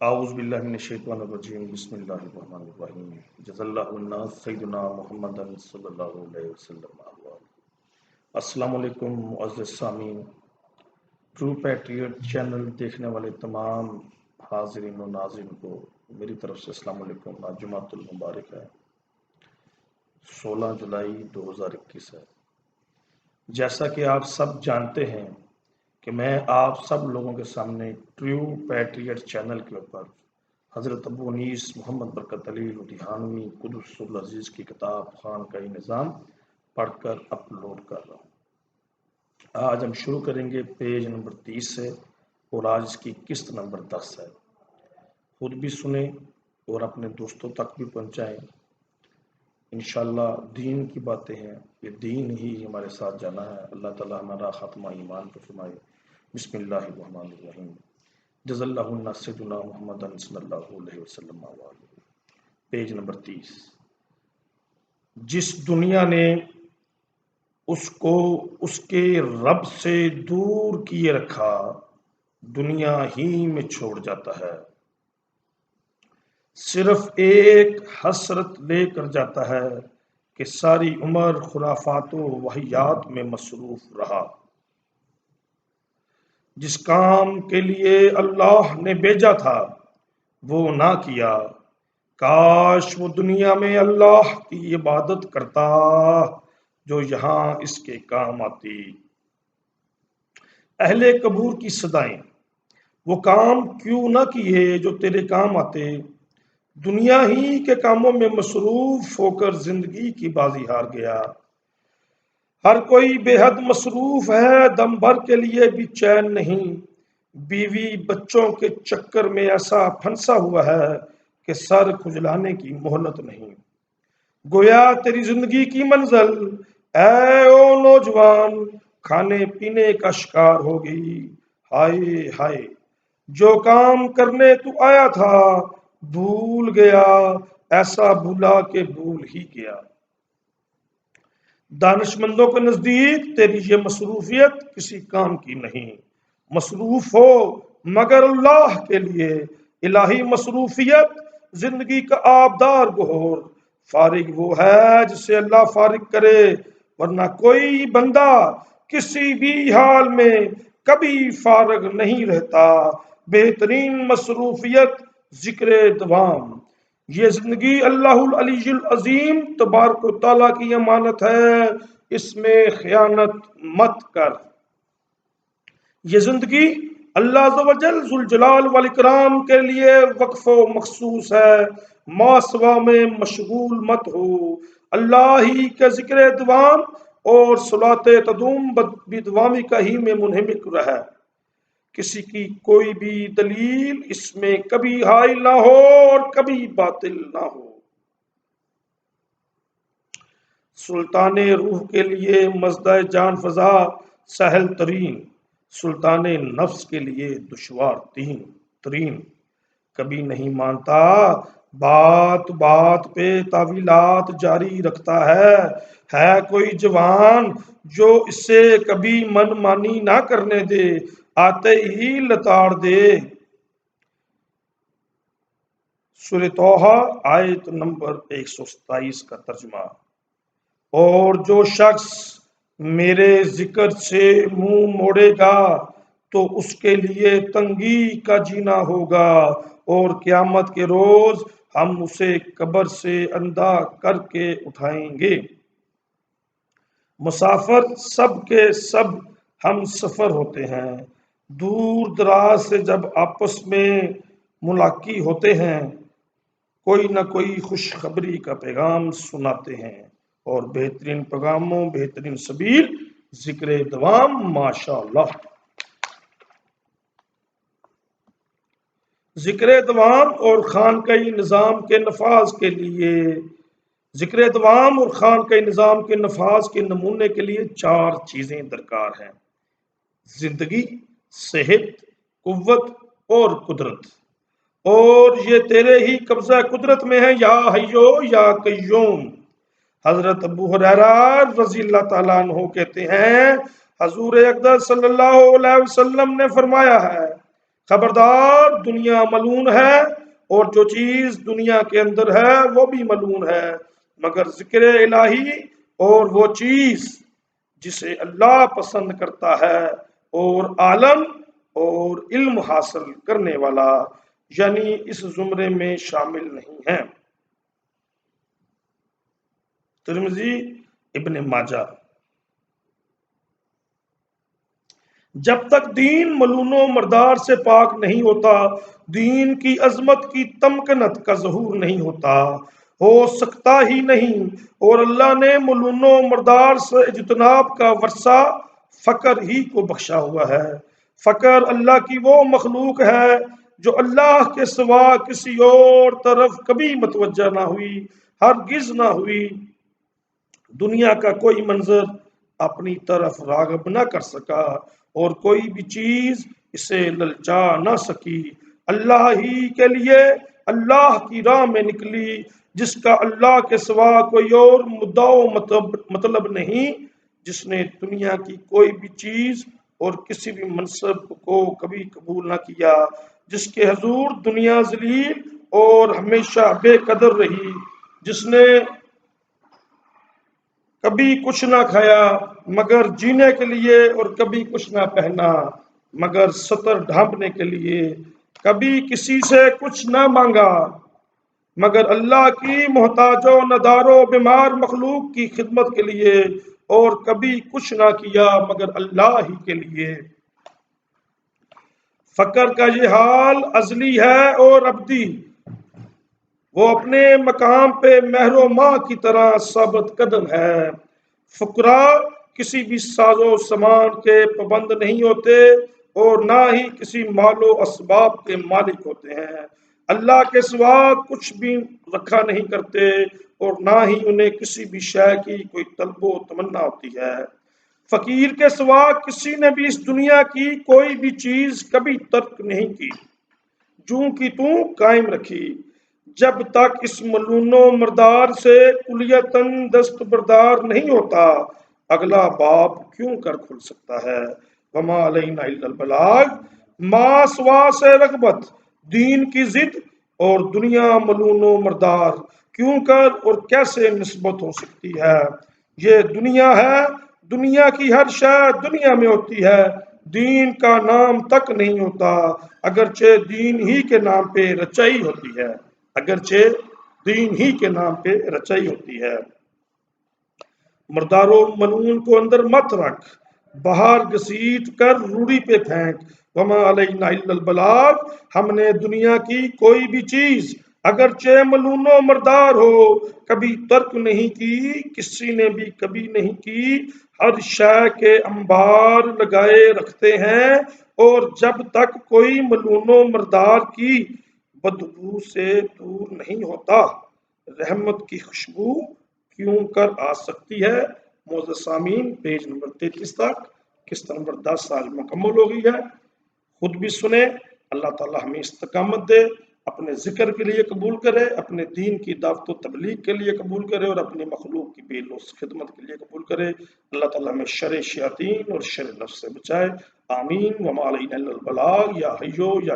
اعوذ باللہ من الشیطان الرجیم بسم اللہ الرحمن الرحیم جزا اللہ الناس سیدنا محمد صلی اللہ علیہ وسلم السلام علیکم معزز سامعین، ٹرو پیٹریٹ چینل دیکھنے والے تمام حاضرین و ناظرین کو میری طرف سے السلام علیکم۔ آج جمعۃ المبارک ہے، 16 جولائی 2021 ہے۔ جیسا کہ آپ سب جانتے ہیں کہ میں آپ سب لوگوں کے سامنے ٹرو پیٹریٹ چینل کے اوپر حضرت ابو انیس محمد برکت علی لدھیانوی قدس العزیز کی کتاب خانقاہ نظام پڑھ کر اپلوڈ کر رہا ہوں۔ آج ہم شروع کریں گے پیج نمبر 30 سے، اور آج اس کی قسط نمبر 10 ہے۔ خود بھی سنیں اور اپنے دوستوں تک بھی پہنچائیں۔ انشاءاللہ دین کی باتیں ہیں، یہ دین ہی ہمارے ساتھ جانا ہے۔ اللہ تعالی ہمارا خاتمہ ایمان کو فرمائے۔ بسم اللہ الرحمن الرحیم جزا اللہ الناس سیدنا محمد صلی اللہ علیہ وسلم پیج نمبر 30۔ جس دنیا نے اس کو اس کے رب سے دور کیے رکھا، دنیا ہی میں چھوڑ جاتا ہے، صرف ایک حسرت لے کر جاتا ہے کہ ساری عمر خرافات و وحیات میں مصروف رہا۔ جس کام کے لیے اللہ نے بھیجا تھا وہ نہ کیا، کاش وہ دنیا میں اللہ کی عبادت کرتا جو یہاں اس کے کام آتی۔ اہل قبور کی صدائیں، وہ کام کیوں نہ کیے جو تیرے کام آتے، دنیا ہی کے کاموں میں مصروف ہو کر زندگی کی بازی ہار گیا۔ ہر کوئی بے حد مصروف ہے، دم بھر کے لیے بھی چین نہیں، بیوی بچوں کے چکر میں ایسا پھنسا ہوا ہے کہ سر کھجلانے کی مہلت نہیں۔ گویا تیری زندگی کی منزل اے او نوجوان کھانے پینے کا شکار ہوگی۔ ہائے ہائے، جو کام کرنے تو آیا تھا بھول گیا، ایسا بھولا کہ بھول ہی گیا۔ دانشمندوں کے نزدیک تیری یہ مصروفیت کسی کام کی نہیں، مصروف ہو مگر اللہ کے لیے۔ الہی مصروفیت زندگی کا آبدار گہور، فارغ وہ ہے جسے اللہ فارغ کرے، ورنہ کوئی بندہ کسی بھی حال میں کبھی فارغ نہیں رہتا۔ بہترین مصروفیت ذکر دوام، یہ زندگی اللہ العلی العظیم تبارک و تعالیٰ کی امانت ہے، اس میں خیانت مت کر۔ یہ زندگی اللہ عز و جل ذوالجلال والاکرام کے لیے وقف و مخصوص ہے، ماسوا میں مشغول مت ہو، اللہ ہی کے ذکر دوام اور صلاۃ تدوم بدوامی کا ہی میں منہمک رہے۔ کسی کی کوئی بھی دلیل اس میں کبھی حائل نہ ہو اور کبھی باطل نہ ہو۔ سلطان روح کے لیے مزدہ جان فضا سہل ترین، سلطان نفس کے لیے دشوار ترین۔ کبھی نہیں مانتا، بات بات پہ تعویلات جاری رکھتا ہے کوئی جوان جو اسے کبھی من مانی نہ کرنے دے، آتے ہی لتاڑ دے۔ سورہ توحہ آیت نمبر 127 کا ترجمہ۔ اور جو شخص میرے ذکر سے منہ موڑے گا تو اس کے لیے تنگی کا جینا ہوگا، اور قیامت کے روز ہم اسے قبر سے اندھا کر کے اٹھائیں گے۔ مسافر سب کے سب ہم سفر ہوتے ہیں، دور دراز سے جب آپس میں ملاقی ہوتے ہیں، کوئی نہ کوئی خوشخبری کا پیغام سناتے ہیں، اور بہترین پیغاموں بہترین سبیل ذکر دوام۔ ماشاءاللہ، ذکر دوام اور خانقاہ نظام کے نفاذ کے لیے، ذکر دوام اور خانقاہ نظام کے نفاذ کے نمونے کے لیے 4 چیزیں درکار ہیں: زندگی، صحت، قوت اور قدرت۔ اور یہ تیرے ہی قبضہ قدرت میں ہے یا حیو یا قیوم۔ حضرت ابو ہریرہ رضی اللہ تعالیٰ عنہ کہتے ہیں، حضور اقدس صلی اللہ علیہ وسلم نے فرمایا ہے، خبردار، دنیا ملعون ہے اور جو چیز دنیا کے اندر ہے وہ بھی ملعون ہے، مگر ذکر الہی اور وہ چیز جسے اللہ پسند کرتا ہے اور عالم اور علم حاصل کرنے والا، یعنی اس زمرے میں شامل نہیں ہے۔ ترمذی، ابن ماجہ۔ جب تک دین ملون و مردار سے پاک نہیں ہوتا، دین کی عظمت کی تمکنت کا ظہور نہیں ہوتا، ہو سکتا ہی نہیں۔ اور اللہ نے ملون و مردار سے اجتناب کا ورثہ فقر ہی کو بخشا ہوا ہے۔ فقر اللہ کی وہ مخلوق ہے جو اللہ کے سوا کسی اور طرف کبھی متوجہ نہ ہوئی، ہرگز نہ ہوئی۔ دنیا کا کوئی منظر اپنی طرف راغب نہ کر سکا اور کوئی بھی چیز اسے للچا نہ سکی۔ اللہ ہی کے لیے اللہ کی راہ میں نکلی، جس کا اللہ کے سوا کوئی اور مدعا و مطلب نہیں، جس نے دنیا کی کوئی بھی چیز اور کسی بھی منصب کو کبھی قبول نہ کیا، جس کے حضور دنیا ذلیل اور ہمیشہ بے قدر رہی، جس نے کبھی کچھ نہ کھایا مگر جینے کے لیے اور کبھی کچھ نہ پہنا مگر ستر ڈھانپنے کے لیے، کبھی کسی سے کچھ نہ مانگا مگر اللہ کی محتاج و ندار و بیمار مخلوق کی خدمت کے لیے، اور کبھی کچھ نہ کیا مگر اللہ ہی کے لیے۔ فقر کا یہ حال ازلی ہے اور ابدی، وہ اپنے مقام پہ مہر و ماہ کی طرح ثابت قدم ہے۔ فقراء کسی بھی ساز و سامان کے پابند نہیں ہوتے اور نہ ہی کسی مال و اسباب کے مالک ہوتے ہیں۔ اللہ کے سوا کچھ بھی رکھا نہیں کرتے اور نہ ہی انہیں کسی بھی شے کی کوئی طلب و تمنا ہوتی ہے۔ فقیر کے سوا کسی نے بھی اس دنیا کی کوئی بھی چیز کبھی ترک نہیں کی، جوں کی توں قائم رکھی۔ جب تک اس ملون و مردار سے کلیتاً دستبردار نہیں ہوتا، اگلا باب کیوں کر کھل سکتا ہے؟ وما علینا الا البلاغ۔ ما سوا سے رغبت، دین کی ضد اور دنیا ملون و مردار کیوں کر اور کیسے نسبت ہو سکتی ہے؟ یہ دنیا ہے، دنیا کی ہر شے دنیا میں ہوتی ہے، دین کا نام تک نہیں ہوتا، اگرچہ دین ہی کے نام پہ رچائی ہوتی ہے، اگرچہ دین ہی کے نام پہ رچائی ہوتی ہے۔ مردار و ملعون کو اندر مت رکھ، باہر گھسیٹ کر روڑی پہ پھینک۔ وما علینا الا البلاغ۔ ہم نے دنیا کی کوئی بھی چیز اگرچہ ملعون و مردار ہو کبھی ترک نہیں کی، کسی نے بھی کبھی نہیں کی۔ ہر شے کے انبار لگائے رکھتے ہیں، اور جب تک کوئی ملعون و مردار کی بدبو سے دور نہیں ہوتا، رحمت کی خوشبو کیوں کر آ سکتی ہے؟ معزز سامعین، پیج نمبر 33 تک قسط نمبر 10 آج مکمل ہو گئی ہے۔ خود بھی سنیں، اللہ تعالی ہمیں استقامت دے، اپنے ذکر کے لیے قبول کرے، اپنے دین کی دعوت و تبلیغ کے لیے قبول کرے، اور اپنی مخلوق کی بے لوث خدمت کے لیے قبول کرے۔ اللہ تعالی ہمیں شر شیاطین اور شر نفس سے بچائے، آمین۔ وما علینا الا البلاغ۔ یا حیو یا